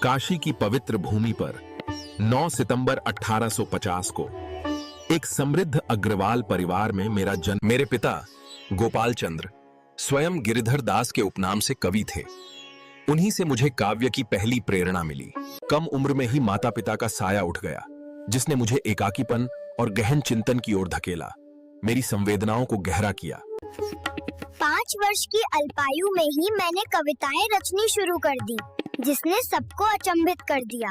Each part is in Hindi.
काशी की पवित्र भूमि पर 9 सितंबर 1850 को एक समृद्ध अग्रवाल परिवार में मेरा जन्म। मेरे पिता गोपाल चंद्र स्वयं गिरिधर दास के उपनाम से कवि थे। उन्हीं से मुझे काव्य की पहली प्रेरणा मिली। कम उम्र में ही माता पिता का साया उठ गया, जिसने मुझे एकाकीपन और गहन चिंतन की ओर धकेला, मेरी संवेदनाओं को गहरा किया। 5 वर्ष की अल्पायु में ही मैंने कविताएं रचनी शुरू कर दी, जिसने सबको अचंभित कर दिया।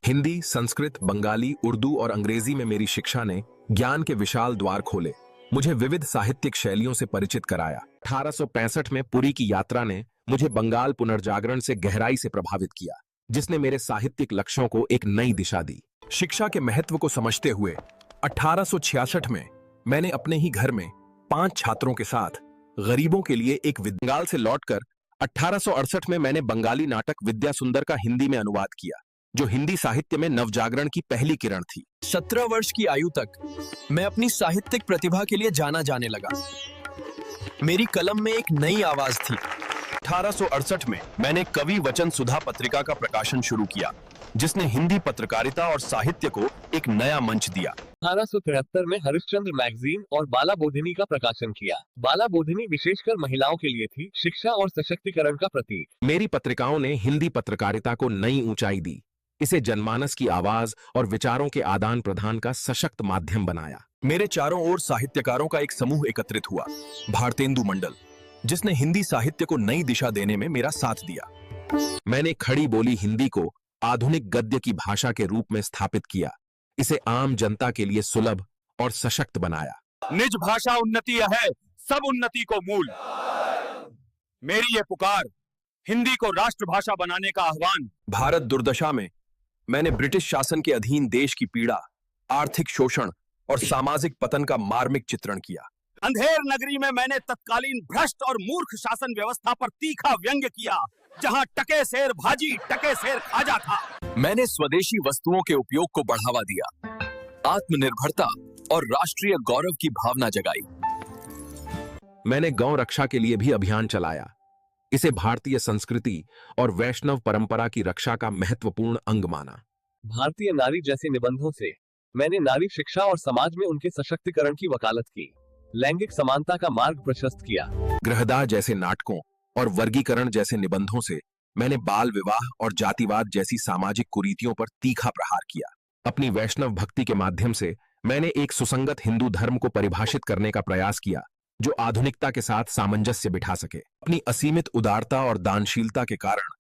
हिंदी, संस्कृत, बंगाली, उर्दू और अंग्रेजी में मेरी शिक्षा ने ज्ञान के विशाल द्वार खोले, मुझे विविध साहित्यिक शैलियों से परिचित कराया। 1865 में पुरी की यात्रा ने मुझे बंगाल पुनर्जागरण से गहराई से प्रभावित किया, जिसने मेरे साहित्यिक लक्ष्यों को एक नई दिशा दी। शिक्षा के महत्व को समझते हुए 1866 में मैंने अपने ही घर में 5 छात्रों के साथ गरीबों के लिए एक बंगाल से लौटकर 1868 में मैंने बंगाली नाटक विद्या सुंदर का हिंदी में अनुवाद किया, जो हिंदी साहित्य में नवजागरण की पहली किरण थी। 17 वर्ष की आयु तक मैं अपनी साहित्यिक प्रतिभा के लिए जाना जाने लगा। मेरी कलम में एक नई आवाज थी। 1868 में मैंने कवि वचन सुधा पत्रिका का प्रकाशन शुरू किया, जिसने हिंदी पत्रकारिता और साहित्य को एक नया मंच दिया। 1873 में हरिश्चंद्र मैगजीन और बाला बोधिनी का प्रकाशन किया। बाला बोधिनी विशेषकर महिलाओं के लिए थी, शिक्षा और सशक्तिकरण का प्रतीक। मेरी पत्रिकाओं ने हिंदी पत्रकारिता को नई ऊंचाई दी, इसे जनमानस की आवाज और विचारों के आदान प्रदान का सशक्त माध्यम बनाया। मेरे चारों ओर साहित्यकारों का एक समूह एकत्रित हुआ, भारतेंदु मंडल, जिसने हिंदी साहित्य को नई दिशा देने में मेरा साथ दिया। मैंने खड़ी बोली हिंदी को आधुनिक गद्य की भाषा के रूप में स्थापित किया, इसे आम जनता के लिए सुलभ और सशक्त बनाया। निज भाषा उन्नति है, सब उन्नति को मूल। मेरी ये पुकार, हिंदी को राष्ट्रभाषा बनाने का आह्वान। भारत दुर्दशा में मैंने ब्रिटिश शासन के अधीन देश की पीड़ा, आर्थिक शोषण और सामाजिक पतन का मार्मिक चित्रण किया। अंधेर नगरी में मैंने तत्कालीन भ्रष्ट और मूर्ख शासन व्यवस्था पर तीखा व्यंग्य किया, जहां टके सेर भाजी टके सेर खाजा था। मैंने स्वदेशी वस्तुओं के उपयोग को बढ़ावा दिया, आत्मनिर्भरता और राष्ट्रीय गौरव की भावना जगाई। मैंने गौ रक्षा के लिए भी अभियान चलाया, इसे भारतीय संस्कृति और वैष्णव परंपरा की रक्षा का महत्वपूर्ण अंग माना। भारतीय नारी जैसे निबंधों से मैंने नारी शिक्षा और समाज में उनके सशक्तिकरण की वकालत की, लैंगिक समानता का मार्ग प्रशस्त किया। गृहदाह जैसे नाटकों और वर्गीकरण जैसे निबंधों से मैंने बाल विवाह और जातिवाद जैसी सामाजिक कुरीतियों पर तीखा प्रहार किया। अपनी वैष्णव भक्ति के माध्यम से मैंने एक सुसंगत हिंदू धर्म को परिभाषित करने का प्रयास किया, जो आधुनिकता के साथ सामंजस्य बिठा सके। अपनी असीमित उदारता और दानशीलता के कारण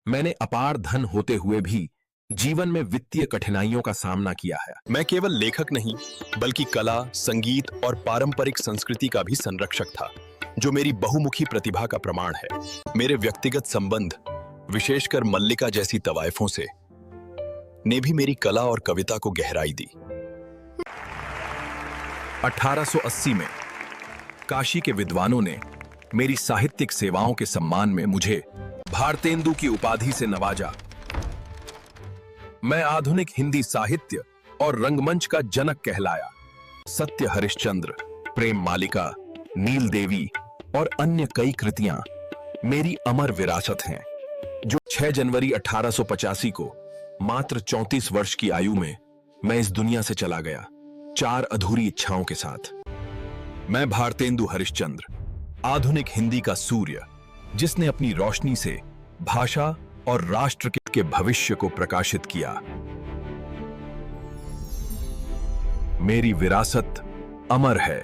मैंने अपार धन होते हुए भी जीवन में वित्तीय कठिनाइयों का सामना किया है। मैं केवल लेखक नहीं, बल्कि कला, संगीत और पारंपरिक संस्कृति का भी संरक्षक था, जो मेरी बहुमुखी प्रतिभा का प्रमाण है। मेरे व्यक्तिगत संबंध, विशेषकर मल्लिका जैसी तवायफों से, ने भी मेरी कला और कविता को गहराई दी। 1880 में काशी के विद्वानों ने मेरी साहित्यिक सेवाओं के सम्मान में मुझे भारतेंदु की उपाधि से नवाजा। मैं आधुनिक हिंदी साहित्य और रंगमंच का जनक कहलाया। सत्य हरिश्चंद्र, प्रेम मालिका, नील देवी और अन्य कई कृतियां मेरी अमर विरासत हैं, जो 6 जनवरी 1885 को मात्र 34 वर्ष की आयु में मैं इस दुनिया से चला गया, 4 अधूरी इच्छाओं के साथ। मैं भारतेंदु हरिश्चंद्र, आधुनिक हिंदी का सूर्य, जिसने अपनी रोशनी से भाषा और राष्ट्र के भविष्य को प्रकाशित किया। मेरी विरासत अमर है।